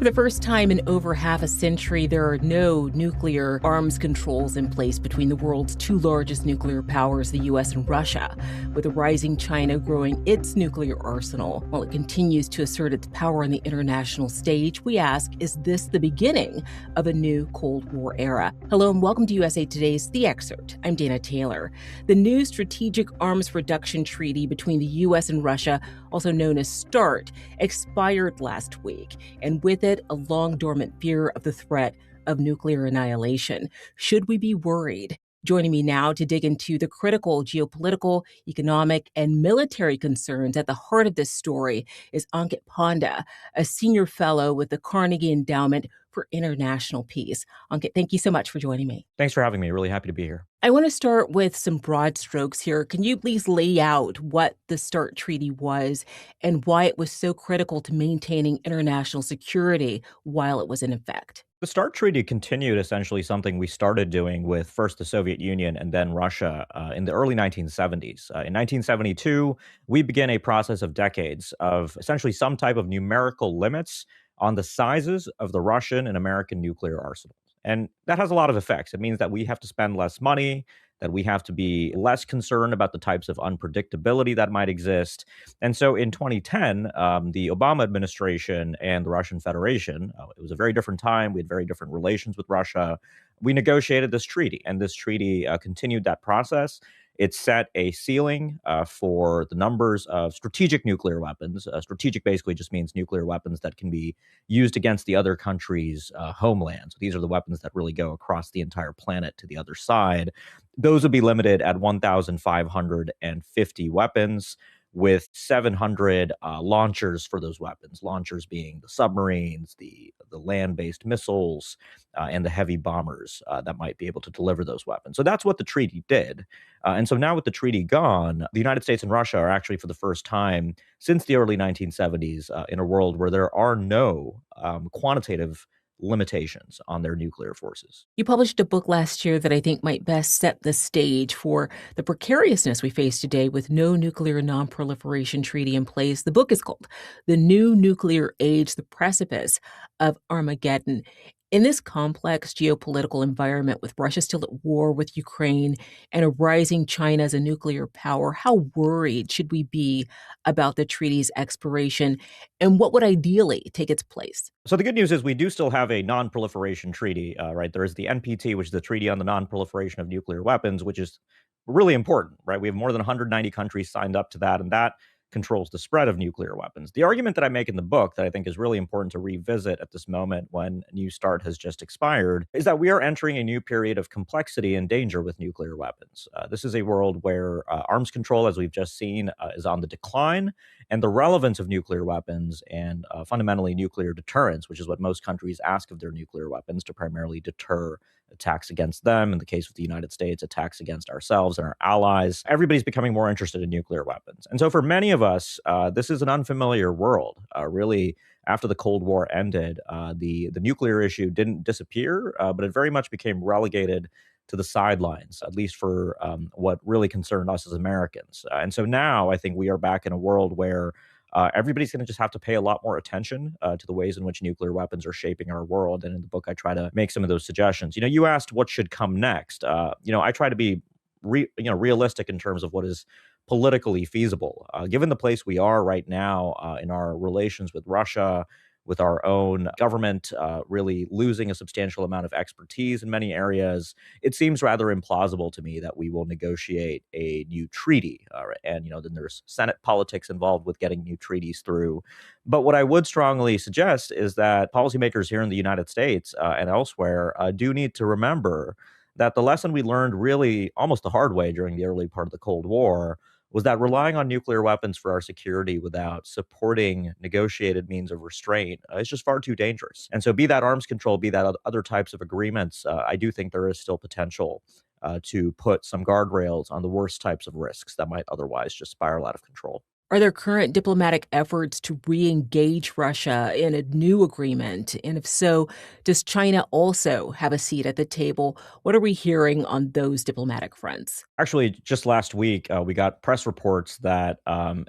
For the first time in over half a century, there are no nuclear arms controls in place between the world's two largest nuclear powers, the US and Russia, with a rising China growing its nuclear arsenal. While it continues to assert its power on the international stage, we ask, is this the beginning of a new Cold War era? Hello and welcome to USA Today's The Excerpt. I'm Dana Taylor. The new Strategic Arms Reduction Treaty between the US and Russia, also known as START, expired last week, and with it, a long dormant fear of the threat of nuclear annihilation. Should we be worried? Joining me now to dig into the critical geopolitical, economic, and military concerns at the heart of this story is Ankit Panda, a senior fellow with the Carnegie Endowment for International Peace. Ankit, thank you so much for joining me. Thanks for having me. Really happy to be here. I want to start with some broad strokes here. Can you please lay out what the START Treaty was and why it was so critical to maintaining international security while it was in effect? The START Treaty continued essentially something we started doing with first the Soviet Union and then Russia in the early 1970s. In 1972, we began a process of decades of essentially some type of numerical limits on the sizes of the Russian and American nuclear arsenals. And that has a lot of effects. It means that we have to spend less money, that we have to be less concerned about the types of unpredictability that might exist. And so in 2010, the Obama administration and the Russian Federation, it was a very different time. We had very different relations with Russia. We negotiated this treaty, and this treaty continued that process. It set a ceiling for the numbers of strategic nuclear weapons. Strategic basically just means nuclear weapons that can be used against the other country's homeland. So these are the weapons that really go across the entire planet to the other side. Those would be limited at 1,550 weapons, with 700 launchers for those weapons. Launchers being the submarines, the land-based missiles, and the heavy bombers that might be able to deliver those weapons. So that's what the treaty did. And so now with the treaty gone, the United States and Russia are actually for the first time since the early 1970s in a world where there are no quantitative limitations on their nuclear forces. You published a book last year that I think might best set the stage for the precariousness we face today with no nuclear nonproliferation treaty in place. The book is called The New Nuclear Age, the Precipice of Armageddon. In this complex geopolitical environment, with Russia still at war with Ukraine and a rising China as a nuclear power, how worried should we be about the treaty's expiration, and what would ideally take its place? So the good news is we do still have a non-proliferation treaty, right? There is the NPT, which is the Treaty on the Non-Proliferation of Nuclear Weapons, which is really important, right? We have more than 190 countries signed up to that, and that controls the spread of nuclear weapons. The argument that I make in the book that I think is really important to revisit at this moment when New START has just expired is that we are entering a new period of complexity and danger with nuclear weapons. This is a world where arms control, as we've just seen, is on the decline, and the relevance of nuclear weapons and fundamentally nuclear deterrence, which is what most countries ask of their nuclear weapons to primarily deter attacks against them. In the case of the United States, attacks against ourselves and our allies. Everybody's becoming more interested in nuclear weapons. And so for many of us, this is an unfamiliar world. Really, after the Cold War ended, the nuclear issue didn't disappear, but it very much became relegated to the sidelines, at least for what really concerned us as Americans. And so now I think we are back in a world where everybody's going to just have to pay a lot more attention to the ways in which nuclear weapons are shaping our world. And in the book, I try to make some of those suggestions. You asked what should come next. I try to be realistic in terms of what is politically feasible. Given the place we are right now in our relations with Russia, with our own government really losing a substantial amount of expertise in many areas, it seems rather implausible to me that we will negotiate a new treaty. And then there's Senate politics involved with getting new treaties through. But what I would strongly suggest is that policymakers here in the United States and elsewhere do need to remember that the lesson we learned really almost the hard way during the early part of the Cold War was that relying on nuclear weapons for our security without supporting negotiated means of restraint is just far too dangerous. And so be that arms control, be that other types of agreements, I do think there is still potential to put some guardrails on the worst types of risks that might otherwise just spiral out of control. Are there current diplomatic efforts to re engage Russia in a new agreement? And if so, does China also have a seat at the table? What are we hearing on those diplomatic fronts? Actually, just last week, we got press reports that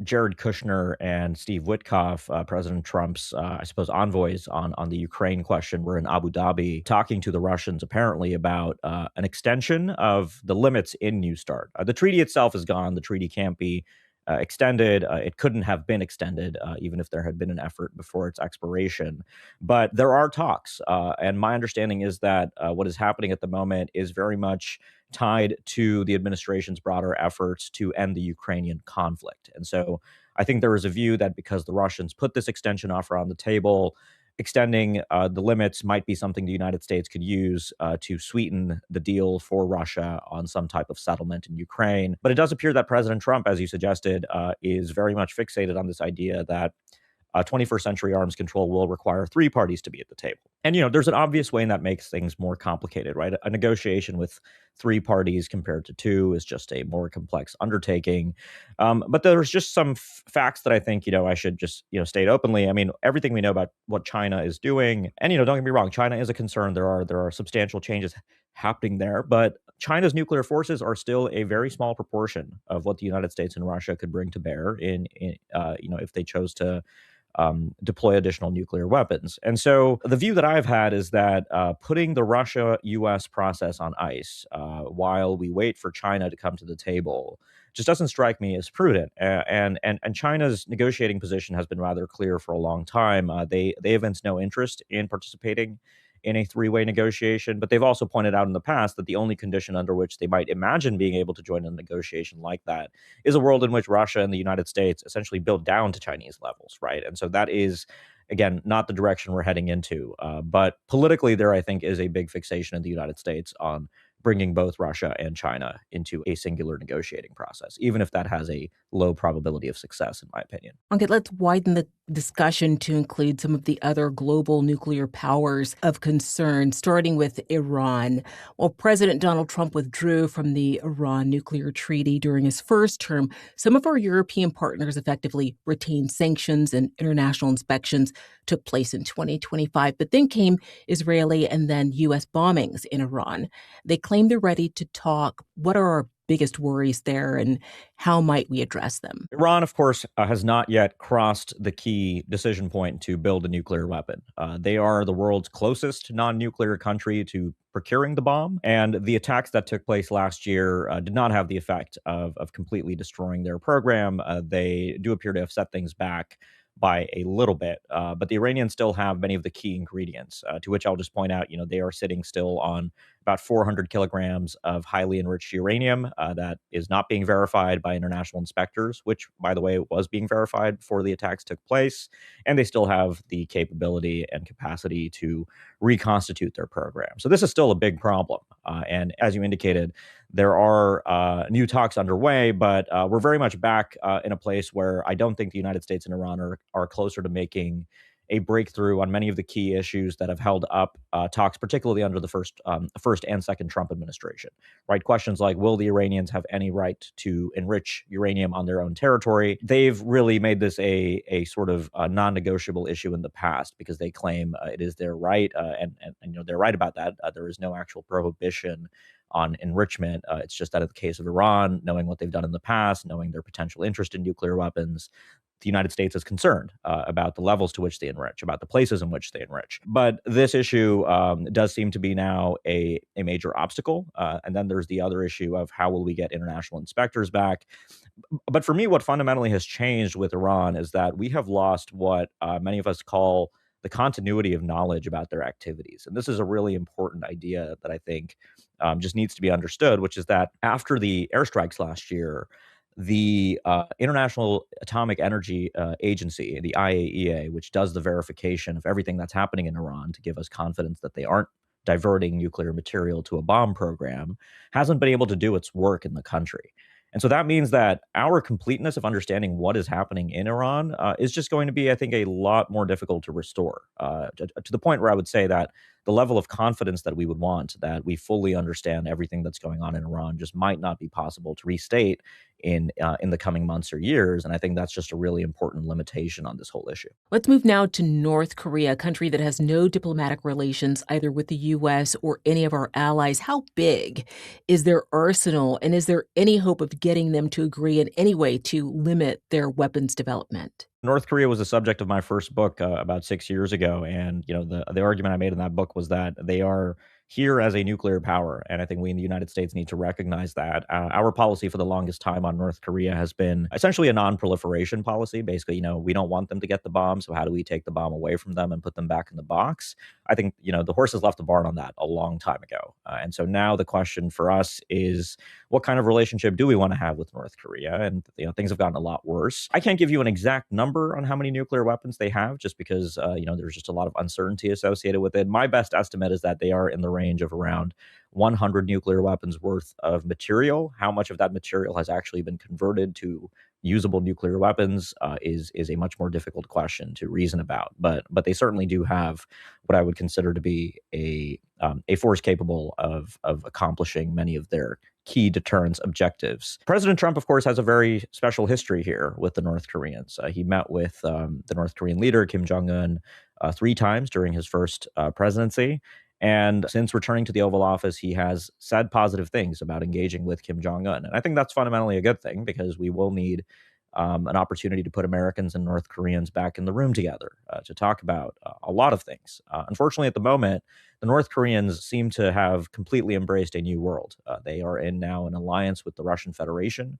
Jared Kushner and Steve Witkoff, President Trump's, I suppose, envoys on the Ukraine question, were in Abu Dhabi talking to the Russians apparently about an extension of the limits in New START. The treaty itself is gone. The treaty can't be extended. It couldn't have been extended, even if there had been an effort before its expiration. But there are talks. And my understanding is that what is happening at the moment is very much tied to the administration's broader efforts to end the Ukrainian conflict. And so I think there is a view that because the Russians put this extension offer on the table, extending the limits might be something the United States could use to sweeten the deal for Russia on some type of settlement in Ukraine. But it does appear that President Trump, as you suggested, is very much fixated on this idea that 21st century arms control will require three parties to be at the table. And, there's an obvious way, and that makes things more complicated, right? A negotiation with three parties compared to two is just a more complex undertaking. But there's just some facts that I think, I should just, state openly. I mean, everything we know about what China is doing, and, don't get me wrong, China is a concern. There are substantial changes happening there, but China's nuclear forces are still a very small proportion of what the United States and Russia could bring to bear if they chose to deploy additional nuclear weapons. And so the view that I've had is that putting the Russia-U.S. process on ice while we wait for China to come to the table just doesn't strike me as prudent. And China's negotiating position has been rather clear for a long time. They evince no interest in participating in a three-way negotiation, but they've also pointed out in the past that the only condition under which they might imagine being able to join a negotiation like that is a world in which Russia and the United States essentially build down to Chinese levels, right? And so that is, again, not the direction we're heading into. But politically, there, I think, is a big fixation in the United States on bringing both Russia and China into a singular negotiating process, even if that has a low probability of success, in my opinion. Okay, let's widen the discussion to include some of the other global nuclear powers of concern, starting with Iran. While President Donald Trump withdrew from the Iran nuclear treaty during his first term, some of our European partners effectively retained sanctions, and international inspections took place in 2025. But then came Israeli and then U.S. bombings in Iran. They claim they're ready to talk. What are our biggest worries there, and how might we address them? Iran, of course, has not yet crossed the key decision point to build a nuclear weapon. They are the world's closest non-nuclear country to procuring the bomb, and the attacks that took place last year did not have the effect of completely destroying their program. They do appear to have set things back by a little bit, but the Iranians still have many of the key ingredients, to which I'll just point out, they are sitting still on about 400 kilograms of highly enriched uranium that is not being verified by international inspectors, which, by the way, was being verified before the attacks took place. And they still have the capability and capacity to reconstitute their program. So this is still a big problem. And as you indicated, there are new talks underway, but we're very much back in a place where I don't think the United States and Iran are closer to making a breakthrough on many of the key issues that have held up talks, particularly under the first and second Trump administration. Right? Questions like, will the Iranians have any right to enrich uranium on their own territory? They've really made this a sort of non-negotiable issue in the past because they claim it is their right, and they're right about that. There is no actual prohibition on enrichment. It's just that in the case of Iran, knowing what they've done in the past, knowing their potential interest in nuclear weapons, the United States is concerned about the levels to which they enrich, about the places in which they enrich. But this issue does seem to be now a major obstacle. And then there's the other issue of how will we get international inspectors back. But for me, what fundamentally has changed with Iran is that we have lost what many of us call the continuity of knowledge about their activities. And this is a really important idea that I think just needs to be understood, which is that after the airstrikes last year, the International Atomic Energy Agency, the IAEA, which does the verification of everything that's happening in Iran to give us confidence that they aren't diverting nuclear material to a bomb program, hasn't been able to do its work in the country. And so that means that our completeness of understanding what is happening in Iran is just going to be, I think, a lot more difficult to restore, to the point where I would say that the level of confidence that we would want, that we fully understand everything that's going on in Iran, just might not be possible to restate in the coming months or years. And I think that's just a really important limitation on this whole issue. Let's move now to North Korea, a country that has no diplomatic relations either with the U.S. or any of our allies. How big is their arsenal, and is there any hope of getting them to agree in any way to limit their weapons development? North Korea was the subject of my first book about 6 years ago, and the argument I made in that book was that they are here as a nuclear power, and I think we in the United States need to recognize that. Our policy for the longest time on North Korea has been essentially a non-proliferation policy. Basically, we don't want them to get the bomb, so how do we take the bomb away from them and put them back in the box? I think the horse has left the barn on that a long time ago, and so now the question for us is, what kind of relationship do we want to have with North Korea? And things have gotten a lot worse. I can't give you an exact number on how many nuclear weapons they have, just because there's just a lot of uncertainty associated with it. My best estimate is that they are in the range of around 100 nuclear weapons worth of material. How much of that material has actually been converted to usable nuclear weapons is a much more difficult question to reason about. But they certainly do have what I would consider to be a force capable of accomplishing many of their key deterrence objectives. President Trump, of course, has a very special history here with the North Koreans. He met with the North Korean leader, Kim Jong-un, 3 times during his first presidency. And since returning to the Oval Office, he has said positive things about engaging with Kim Jong-un. And I think that's fundamentally a good thing, because we will need an opportunity to put Americans and North Koreans back in the room together to talk about a lot of things. Unfortunately, at the moment, the North Koreans seem to have completely embraced a new world. They are in now an alliance with the Russian Federation.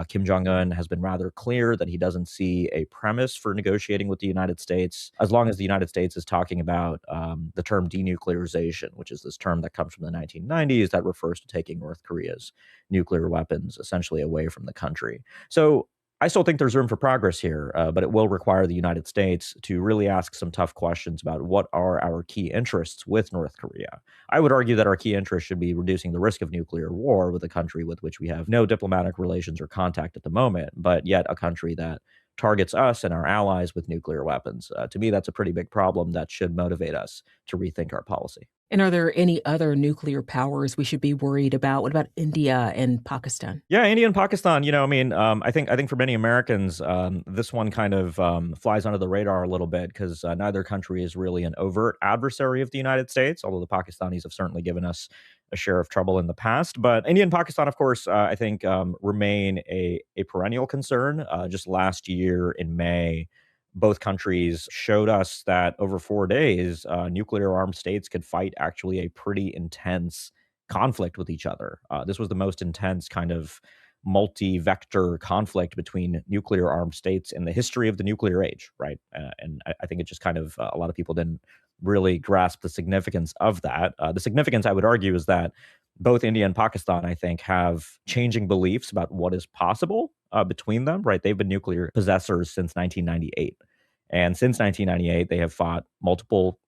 Kim Jong-un has been rather clear that he doesn't see a premise for negotiating with the United States as long as the United States is talking about the term denuclearization, which is this term that comes from the 1990s that refers to taking North Korea's nuclear weapons essentially away from the country. So I still think there's room for progress here, but it will require the United States to really ask some tough questions about what are our key interests with North Korea. I would argue that our key interest should be reducing the risk of nuclear war with a country with which we have no diplomatic relations or contact at the moment, but yet a country that targets us and our allies with nuclear weapons. To me, that's a pretty big problem that should motivate us to rethink our policy. And are there any other nuclear powers we should be worried about? What about India and Pakistan? Yeah, India and Pakistan. I think for many Americans, this one kind of flies under the radar a little bit, because neither country is really an overt adversary of the United States, although the Pakistanis have certainly given us a share of trouble in the past. But India and Pakistan, of course, I think remain a perennial concern. Just last year in May, both countries showed us that over 4 days, nuclear armed states could fight actually a pretty intense conflict with each other. This was the most intense kind of multi-vector conflict between nuclear armed states in the history of the nuclear age, right? And I think it just kind of a lot of people didn't really grasp the significance of that. The significance, I would argue, is that both India and Pakistan, I think, have changing beliefs about what is possible between them, right? They've been nuclear possessors since 1998. And since 1998, they have fought multiple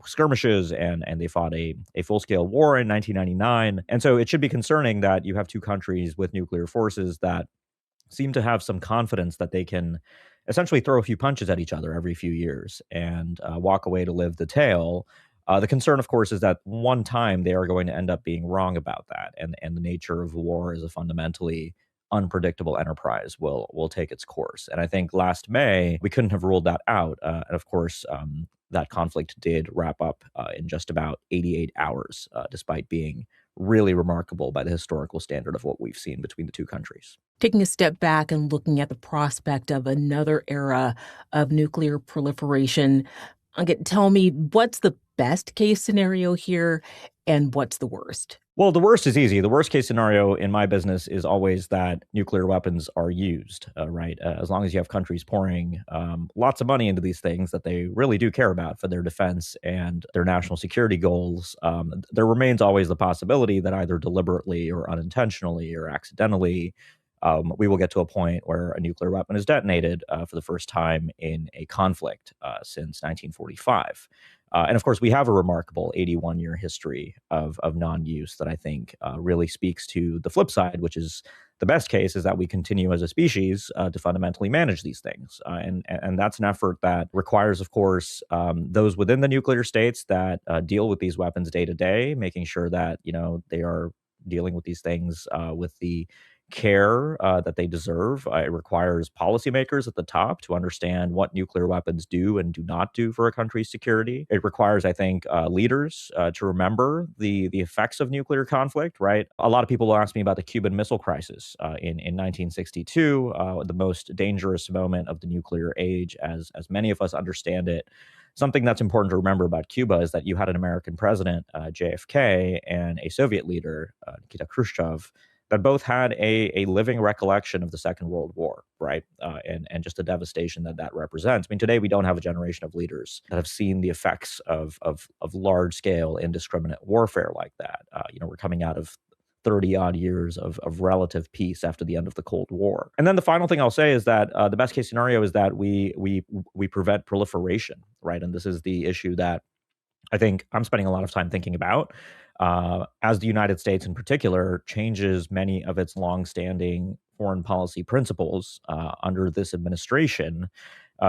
skirmishes, and they fought a full-scale war in 1999. And so it should be concerning that you have two countries with nuclear forces that seem to have some confidence that they can essentially throw a few punches at each other every few years and walk away to live the tale. The concern, of course, is that one time they are going to end up being wrong about that, and the nature of war is a fundamentally unpredictable enterprise will take its course. And I think last May we couldn't have ruled that out. And of course, that conflict did wrap up in just about 88 hours, despite being really remarkable by the historical standard of what we've seen between the two countries. Taking a step back and looking at the prospect of another era of nuclear proliferation, tell me, what's the best case scenario here and what's the worst? Well, the worst is easy. The worst case scenario in my business is always that nuclear weapons are used, right? As long as you have countries pouring lots of money into these things that they really do care about for their defense and their national security goals, there remains always the possibility that either deliberately or unintentionally or accidentally, we will get to a point where a nuclear weapon is detonated for the first time in a conflict since 1945. And of course, we have a remarkable 81-year history of non-use that I think really speaks to the flip side, which is the best case is that we continue as a species to fundamentally manage these things. And that's an effort that requires, of course, those within the nuclear states that deal with these weapons day to day, making sure that, they are dealing with these things with the care that they deserve. It requires policymakers at the top to understand what nuclear weapons do and do not do for a country's security. It requires, I think, leaders to remember the effects of nuclear conflict, right? A lot of people will ask me about the Cuban Missile Crisis in 1962, the most dangerous moment of the nuclear age, as many of us understand it. Something that's important to remember about Cuba is that you had an American president, JFK, and a Soviet leader, Nikita Khrushchev, that both had a living recollection of the Second World War, right? And just the devastation that that represents. I mean, today we don't have a generation of leaders that have seen the effects of large scale indiscriminate warfare like that. We're coming out of 30 odd years of relative peace after the end of the Cold War. And then the final thing I'll say is that the best case scenario is that we prevent proliferation, right? And this is the issue that I think I'm spending a lot of time thinking about as the United States in particular changes many of its longstanding foreign policy principles under this administration.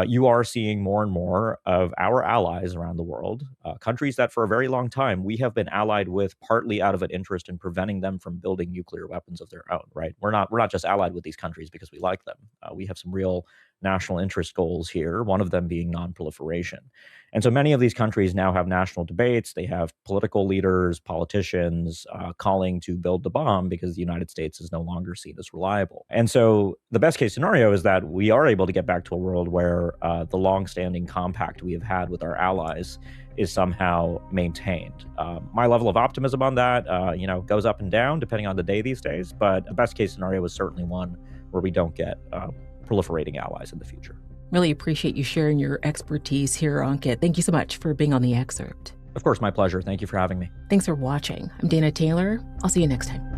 You are seeing more and more of our allies around the world, countries that for a very long time we have been allied with partly out of an interest in preventing them from building nuclear weapons of their own, right? We're not just allied with these countries because we like them. We have some real national interest goals here, one of them being non-proliferation. And so many of these countries now have national debates. They have political leaders, politicians calling to build the bomb because the United States is no longer seen as reliable. And so the best case scenario is that we are able to get back to a world where the longstanding compact we have had with our allies is somehow maintained. My level of optimism on that, goes up and down depending on the day these days. But the best case scenario is certainly one where we don't get proliferating allies in the future. Really appreciate you sharing your expertise here, Ankit. Thank you so much for being on the Excerpt. Of course, my pleasure. Thank you for having me. Thanks for watching. I'm Dana Taylor. I'll see you next time.